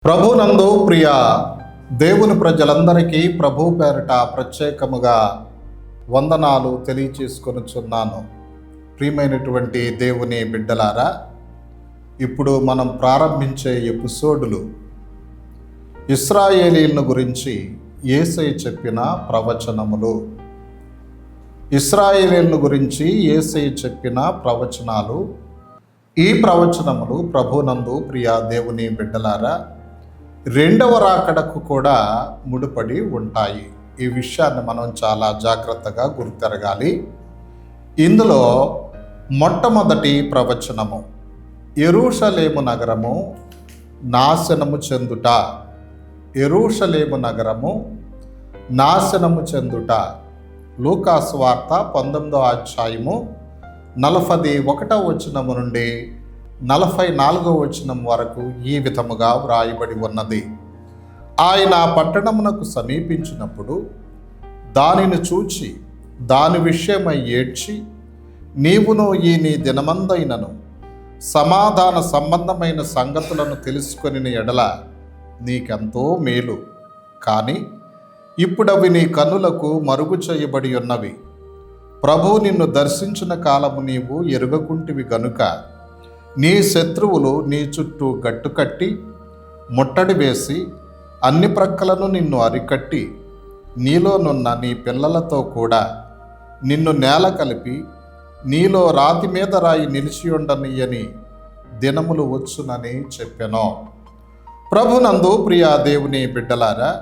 ప్రభునందు ప్రియ దేవుని ప్రజలందరికీ ప్రభు పేరిట ప్రత్యేకముగా వందనాలు తెలియచేసుకొనుచున్నాను. ప్రియమైనటువంటి దేవుని బిడ్డలారా, ఇప్పుడు మనం ప్రారంభించే ఎపిసోడులు ఇశ్రాయేలీయులను గురించి యేసయ్య చెప్పిన ప్రవచనములు. ఇశ్రాయేలీయులను గురించి యేసయ్య చెప్పిన ప్రవచనాలు. ఈ ప్రవచనములు ప్రభునందు ప్రియ దేవుని బిడ్డలారా రెండవ రాకడకు కూడా ముడిపడి ఉంటాయి. ఈ విషయాన్ని మనం చాలా జాగ్రత్తగా గుర్తెరగాలి. ఇందులో మొట్టమొదటి ప్రవచనము, యెరూషలేము నగరము నాశనము చెందుట. యెరూషలేము నగరము నాశనము చెందుట. లూకా సువార్త 19వ అధ్యాయము 41వ వచనము నుండి 44వ వచనం వరకు ఈ విధముగా వ్రాయబడి ఉన్నది. ఆయన పట్టణమునకు సమీపించినప్పుడు దానిని చూచి దాని విషయమై ఏడ్చి, నీవును ఈ నీ దినమందైనను సమాధాన సంబంధమైన సంగతులను తెలుసుకొని ఎడల నీకెంతో మేలు. కానీ ఇప్పుడవి నీ కన్నులకు మరుగు చేయబడి ఉన్నవి. ప్రభువు నిన్ను దర్శించిన కాలము నీవు ఎరుగకుంటివి గనుక నీ శత్రువులు నీ చుట్టూ గట్టుకట్టి ముట్టడి వేసి అన్ని ప్రక్కలను నిన్ను అరికట్టి నీలోనున్న నీ పిల్లలతో కూడా నిన్ను నేల కలిపి నీలో రాతి మీద రాయి నిలిచి ఉండనియని దినములు వచ్చునని చెప్పెను. ప్రభునందు ప్రియ దేవుని బిడ్డలారా,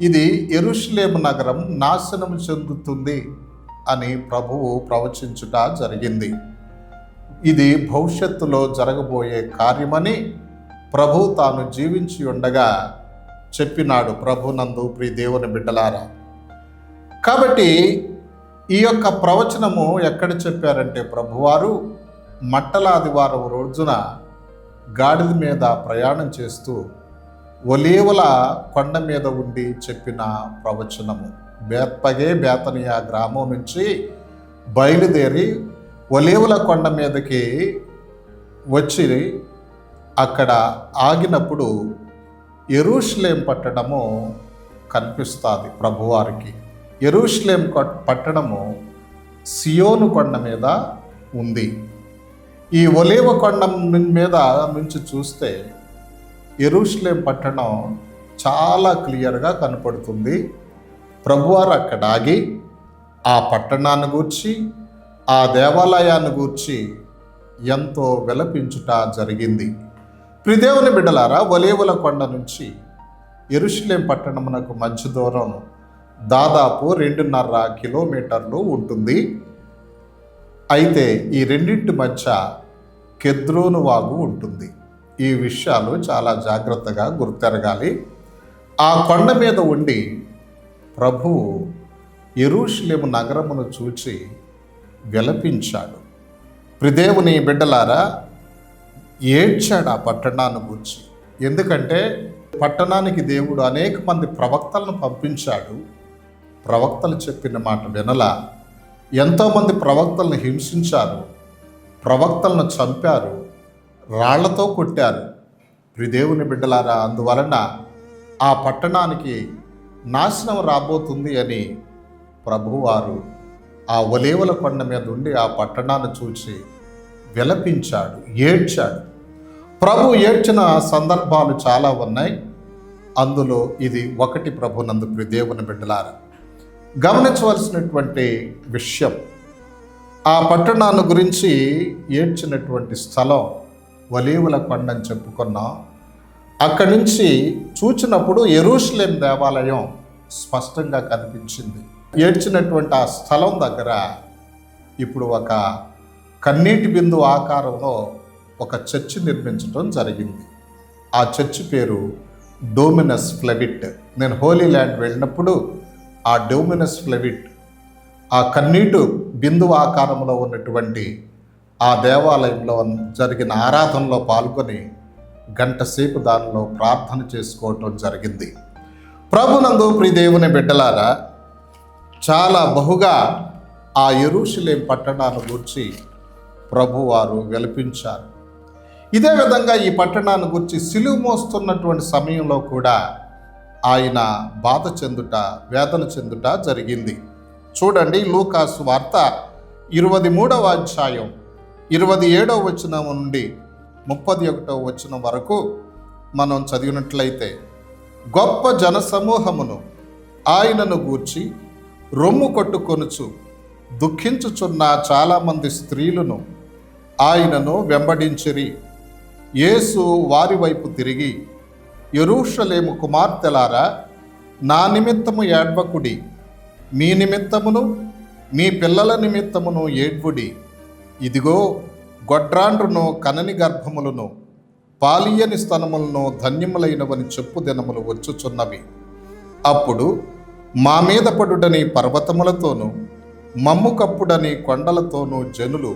ఇది యెరూషలేము నగరం నాశనం చెందుతుంది అని ప్రభువు ప్రవచించుట జరిగింది. ఇది భవిష్యత్తులో జరగబోయే కార్యమని ప్రభు తాను జీవించి ఉండగా చెప్పినాడు. ప్రభునందు ప్రియ దేవుని బిడ్డలారా, కాబట్టి ఈ యొక్క ప్రవచనము ఎక్కడ చెప్పారంటే, ప్రభువారు మట్టల ఆదివారం రోజున గాడిద మీద ప్రయాణం చేస్తూ ఒలీవల కొండ మీద ఉండి చెప్పిన ప్రవచనము. బేతనియా గ్రామం నుంచి బయలుదేరి ఒలీవల కొండ మీదకి వచ్చి అక్కడ ఆగినప్పుడు యెరూషలేం పట్టణము కనిపిస్తుంది ప్రభువారికి. యెరూషలేం పట్టణము సియోను కొండ మీద ఉంది. ఈ ఒలీవ కొండ మీద నుంచి చూస్తే యెరూషలేం పట్టణం చాలా క్లియర్గా కనపడుతుంది. ప్రభువారు అక్కడ ఆగి ఆ పట్టణాన్ని గూర్చి, ఆ దేవాలయాన్ని గూర్చి ఎంతో విలపించుట జరిగింది. ప్రియదేవుని బిడ్డలారా, ఒలీవల కొండ నుంచి యెరూషలేం పట్టణమునకు మధ్య దూరం దాదాపు 2.5 కిలోమీటర్లు ఉంటుంది. అయితే ఈ రెండింటి మధ్య కెద్రోను వాగు ఉంటుంది. ఈ విషయాలు చాలా జాగ్రత్తగా గుర్తెరగాలి. ఆ కొండ మీద ఉండి ప్రభువు యెరూషలేము నగరమును చూచి విలపించాడు. ప్రియదేవుని బిడ్డలారా, ఏడ్చాడు ఆ పట్టణాన్ని గూర్చి. ఎందుకంటే పట్టణానికి దేవుడు అనేక మంది ప్రవక్తలను పంపించాడు. ప్రవక్తలు చెప్పిన మాట వినలా. ఎంతోమంది ప్రవక్తలను హింసించారు, ప్రవక్తలను చంపారు, రాళ్లతో కొట్టారు. ప్రియదేవుని బిడ్డలారా, అందువలన ఆ పట్టణానికి నాశనం రాబోతుంది అని ప్రభువారు ఆ ఒలీవల కొండ మీద ఉండి ఆ పట్టణాన్ని చూచి విలపించాడు, ఏడ్చాడు. ప్రభు ఏడ్చిన సందర్భాలు చాలా ఉన్నాయి. అందులో ఇది ఒకటి. ప్రభునందు ప్రియ దేవుని బిడ్డలారా, గమనించవలసినటువంటి విషయం, ఆ పట్టణాన్ని గురించి ఏడ్చినటువంటి స్థలం ఒలీవల కొండ అని చెప్పుకున్నాం. అక్కడి నుంచి చూచినప్పుడు యెరూషలేం దేవాలయం స్పష్టంగా కనిపించింది. ఏడ్చినటువంటి ఆ స్థలం దగ్గర ఇప్పుడు ఒక కన్నీటి బిందు ఆకారంలో ఒక చర్చి నిర్మించడం జరిగింది. ఆ చర్చి పేరు డోమినస్ ఫ్లెవిట్. నేను హోలీ ల్యాండ్ వెళ్ళినప్పుడు ఆ డోమినస్ ఫ్లెవిట్, ఆ కన్నీటు బిందు ఆకారంలో ఉన్నటువంటి ఆ దేవాలయంలో జరిగిన ఆరాధనలో పాల్గొని గంట సేపు దానిలో ప్రార్థన చేసుకోవటం జరిగింది. ప్రభునందు ప్రియ దేవుని బిడ్డలారా, చాలా బహుగా ఆ యెరూషలేం పట్టణాన్ని గూర్చి ప్రభువారు విలపించారు. ఇదే విధంగా ఈ పట్టణాన్ని గురించి సిలువ మోస్తున్నటువంటి సమయంలో కూడా ఆయన బాధ చెందుట, వేదన చెందుట జరిగింది. చూడండి, లూకాసు వార్త 23వ అధ్యాయం 27వ వచనం నుండి 31వ వచనం వరకు మనం చదివినట్లయితే, గొప్ప జనసమూహమును ఆయనను గూర్చి రొమ్ము కొట్టుకొనుచు దుఃఖించుచున్న చాలామంది స్త్రీలను ఆయనను వెంబడించిరి. యేసు వారి వైపు తిరిగి, యెరూషలేము కుమార్తెలారా, నా నిమిత్తము ఏడ్వకుడి, మీ నిమిత్తమును మీ పిల్లల నిమిత్తమును ఏడ్వుడి. ఇదిగో గొడ్రాండ్రును కనని గర్భములను పాలియని స్తనములను ధన్యములైనవని చెప్పు దినములు వచ్చుచున్నవి. అప్పుడు మా మీద పడుడని పర్వతములతోనూ మమ్ము కప్పుడని కొండలతోనూ జనులు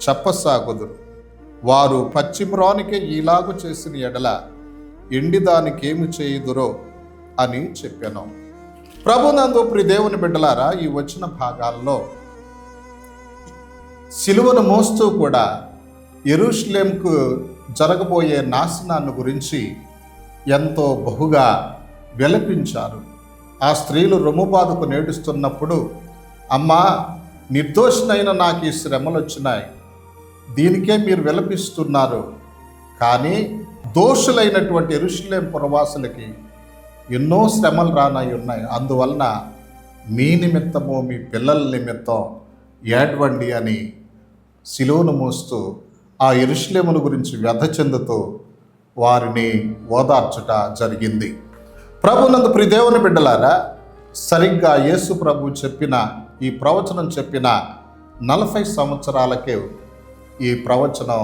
చెప్పసాగుదురు. వారు పశ్చిమ్రానికే ఈలాగు చేసిన ఎడల ఎండిదానికేమి చేయుదురో అని చెప్పాను. ప్రభునందు ప్రియదేవుని బిడ్డలారా, ఈ వచ్చిన భాగాల్లో సిలువను మోస్తూ కూడా యెరూషలేముకు జరగబోయే నాశనాన్ని గురించి ఎంతో బహుగా విలపించారు. ఆ స్త్రీలు రొమ్ము బాధకు నేడుస్తున్నప్పుడు, అమ్మా, నిర్దోషినైన నాకు ఈ శ్రమలు వచ్చినాయి, దీనికే మీరు విలపిస్తున్నారు, కానీ దోషులైనటువంటి యెరూషలేము పురవాసులకి ఎన్నో శ్రమలు రానై ఉన్నాయి. అందువలన మీ నిమిత్తము మీ పిల్లల నిమిత్తం ఏడ్వండి అని సిలువను మోస్తూ ఆ యెరూషలేమును గురించి వ్యధ చెందుతూ వారిని ఓదార్చుట జరిగింది. ప్రభునందు ప్రియదేవుని బిడ్డలారా, సరిగ్గా యేసు ప్రభు చెప్పిన ఈ ప్రవచనం చెప్పిన 40 సంవత్సరాలకే ఈ ప్రవచనం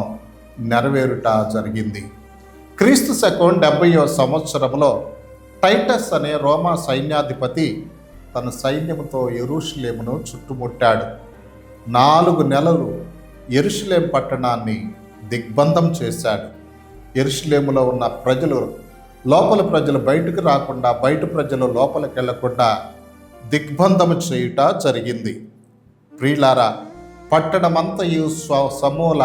నెరవేరుట జరిగింది. క్రీస్తు శకం 70వ సంవత్సరంలో టైటస్ అనే రోమా సైన్యాధిపతి తన సైన్యంతో యెరూషలేమును చుట్టుముట్టాడు. 4 నెలలు యెరూషలేము పట్టణాన్ని దిగ్బంధం చేశాడు. యెరూషలేములో ఉన్న ప్రజలు, లోపల ప్రజలు బయటకు రాకుండా, బయట ప్రజలు లోపలికి వెళ్లకుండా దిగ్బంధము చేయుట జరిగింది. ప్రియులారా, పట్టణమంతయు సమూల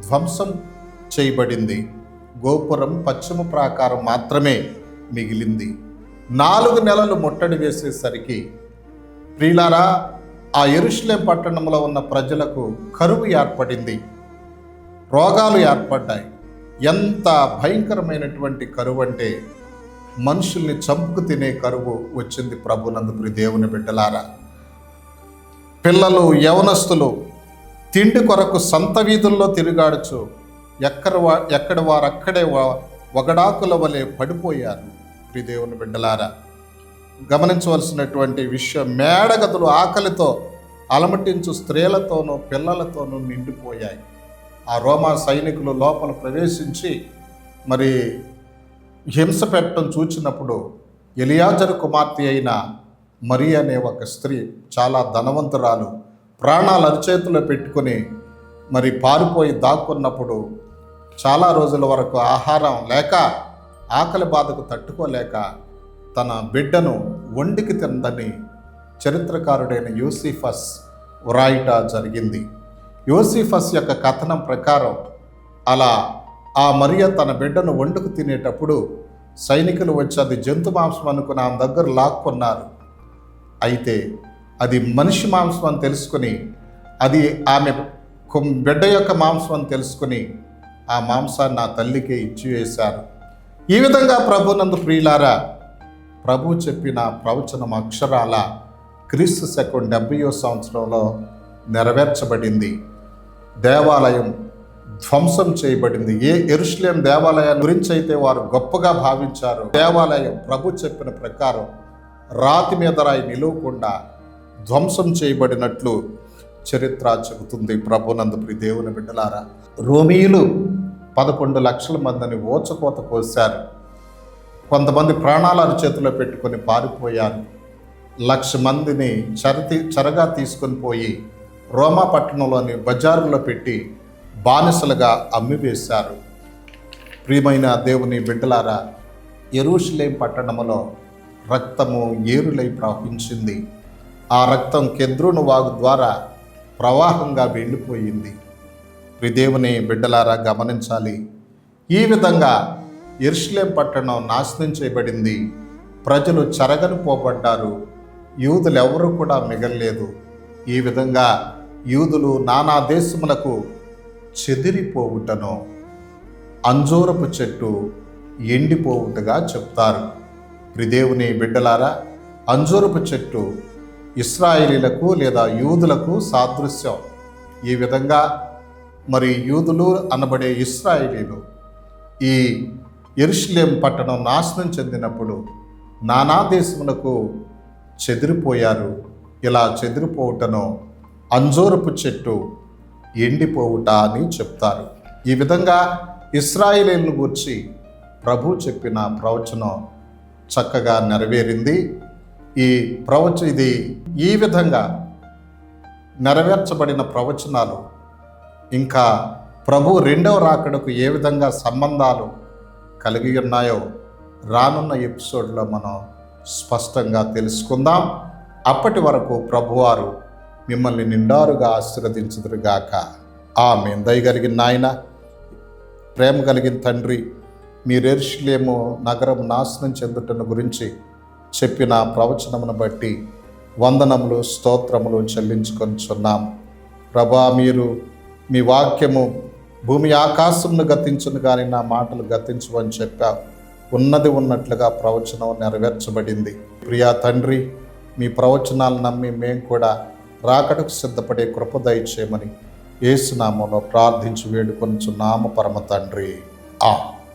ధ్వంసం చేయబడింది. గోపురం పశ్చిమ ప్రాకారం మాత్రమే మిగిలింది. 4 నెలలు ముట్టడి వేసేసరికి ప్రియులారా, ఆ యెరూషలేము పట్టణంలో ఉన్న ప్రజలకు కరువు ఏర్పడింది, రోగాలు ఏర్పడ్డాయి. ఎంత భయంకరమైనటువంటి కరువు అంటే మనుషుల్ని చంపుకు తినే కరువు వచ్చింది. ప్రభునందు ప్రియ దేవుని బిడ్డలారా, పిల్లలు, యవనస్తులు తిండి కొరకు సంత వీధుల్లో తిరుగాడుచు ఎక్కడ వారక్కడే వగడాకుల వలె పడిపోయారు. ప్రియ దేవుని బిడ్డలారా, గమనించవలసినటువంటి విషయం, మేడగదులు ఆకలితో అలమటించు స్త్రీలతోనూ పిల్లలతోనూ నిండిపోయాయి. ఆ రోమా సైనికులు లోపల ప్రవేశించి మరి హింస పెట్టడం చూచినప్పుడు ఎలియాజరు కుమార్తె అయిన మరి అనే ఒక స్త్రీ, చాలా ధనవంతురాలు, ప్రాణాలు అరిచేతిలో పెట్టుకొని మరి పారిపోయి దాక్కున్నప్పుడు చాలా రోజుల వరకు ఆహారం లేక, ఆకలి బాధకు తట్టుకోలేక తన బిడ్డను వండికి తిందని చరిత్రకారుడైన యూసిఫస్ వ్రాయిట జరిగింది. యూసిఫస్ యొక్క కథనం ప్రకారం అలా ఆ మరియ తన బిడ్డను వండుకు తినేటప్పుడు సైనికులు వచ్చి అది జంతు మాంసం అనుకుని ఆమె దగ్గర లాక్కున్నారు. అయితే అది మనిషి మాంసం అని తెలుసుకుని, అది ఆమె బిడ్డ యొక్క మాంసం అని తెలుసుకుని ఆ మాంసాన్ని నా తల్లికే ఇచ్చివేశారు. ఈ విధంగా ప్రభునందు ప్రియులారా, ప్రభు చెప్పిన ప్రవచనం అక్షరాల క్రీస్తు శకం 70వ సంవత్సరంలో నెరవేర్చబడింది. దేవాలయం ధ్వంసం చేయబడింది. యెరూషలేము దేవాలయం గురించి అయితే వారు గొప్పగా భావించారు, దేవాలయం ప్రభు చెప్పిన ప్రకారం రాతి మీద రాయి నిలవకుండా ధ్వంసం చేయబడినట్లు చరిత్ర చెబుతుంది. ప్రభునందు ప్రియ దేవుని బిడ్డలారా, రోమీయులు 11 లక్షల మందిని ఓచకోత కోశారు. కొంతమంది ప్రాణాల అరిచేతిలో పెట్టుకొని పారిపోయారు. 1,00,000 మందిని చెరగా తీసుకొని పోయి రోమా పట్టణంలోని బజారులో పెట్టి బానిసలుగా అమ్మివేశారు. ప్రియమైన దేవుని బిడ్డలారా, యెరూషలేము పట్టణములో రక్తము ఏరులై ప్రవహించింది. ఆ రక్తం కెద్రోను వాగు ద్వారా ప్రవాహంగా వెళ్ళిపోయింది. దేవుని బిడ్డలారా గమనించాలి. ఈ విధంగా యెరూషలేం పట్టణం నాశనం చేయబడింది. ప్రజలు చెరగని పోబడ్డారు. యూదులు ఎవరు కూడా మిగల్లేదు. ఈ విధంగా యూదులు నానా దేశములకు చెదిరిపోవుటను అంజూరపు చెట్టు ఎండిపోవుటగా చెప్తారు. దేవుని బిడ్డలారా, అంజూరపు చెట్టు ఇశ్రాయేలీలకు లేదా యూదులకు సాదృశ్యం. ఈ విధంగా మరి యూదులు అనబడే ఇశ్రాయేలీలు ఈ యెరూషలేం పట్టణం నాశనం చెందినప్పుడు నానా దేశములకు చెదిరిపోయారు. ఇలా చెదిరిపోవుటను అంజూరపు చెట్టు ఎండిపోవుట అని చెప్తారు. ఈ విధంగా ఇశ్రాయేలీలను గూర్చి ప్రభు చెప్పిన ప్రవచనం చక్కగా నెరవేరింది. ఇది ఈ విధంగా నెరవేర్చబడిన ప్రవచనాలు ఇంకా ప్రభు రెండవ రాకడకు ఏ విధంగా సంబంధాలు కలిగి ఉన్నాయో రానున్న ఎపిసోడ్లో మనం స్పష్టంగా తెలుసుకుందాం. అప్పటి వరకు ప్రభువారు మిమ్మల్ని నిండారుగా ఆశీర్వదించుదురుగాక. ఆమేన్. దయగలిగిన నాయన, ప్రేమ కలిగిన తండ్రి, మీరు యెరూషలేము నగరం నాశనం చెందుటను గురించి చెప్పిన ప్రవచనమును బట్టి వందనములు, స్తోత్రములు చెల్లించుకొనిచున్నాం. ప్రభా, మీరు మీ వాక్యము భూమి ఆకాశమును గతించును కానీ నా మాటలు గతించవని చెప్పావు. ఉన్నది ఉన్నట్లుగా ప్రవచనం నెరవేర్చబడింది. ప్రియా తండ్రి, మీ ప్రవచనాలు నమ్మి మేము కూడా రాకడకు సిద్ధపడే కృప దయచేయమని యేసు నామములో ప్రార్థించి వేడుకొనుచున్నాము పరమ తండ్రి. ఆమేన్.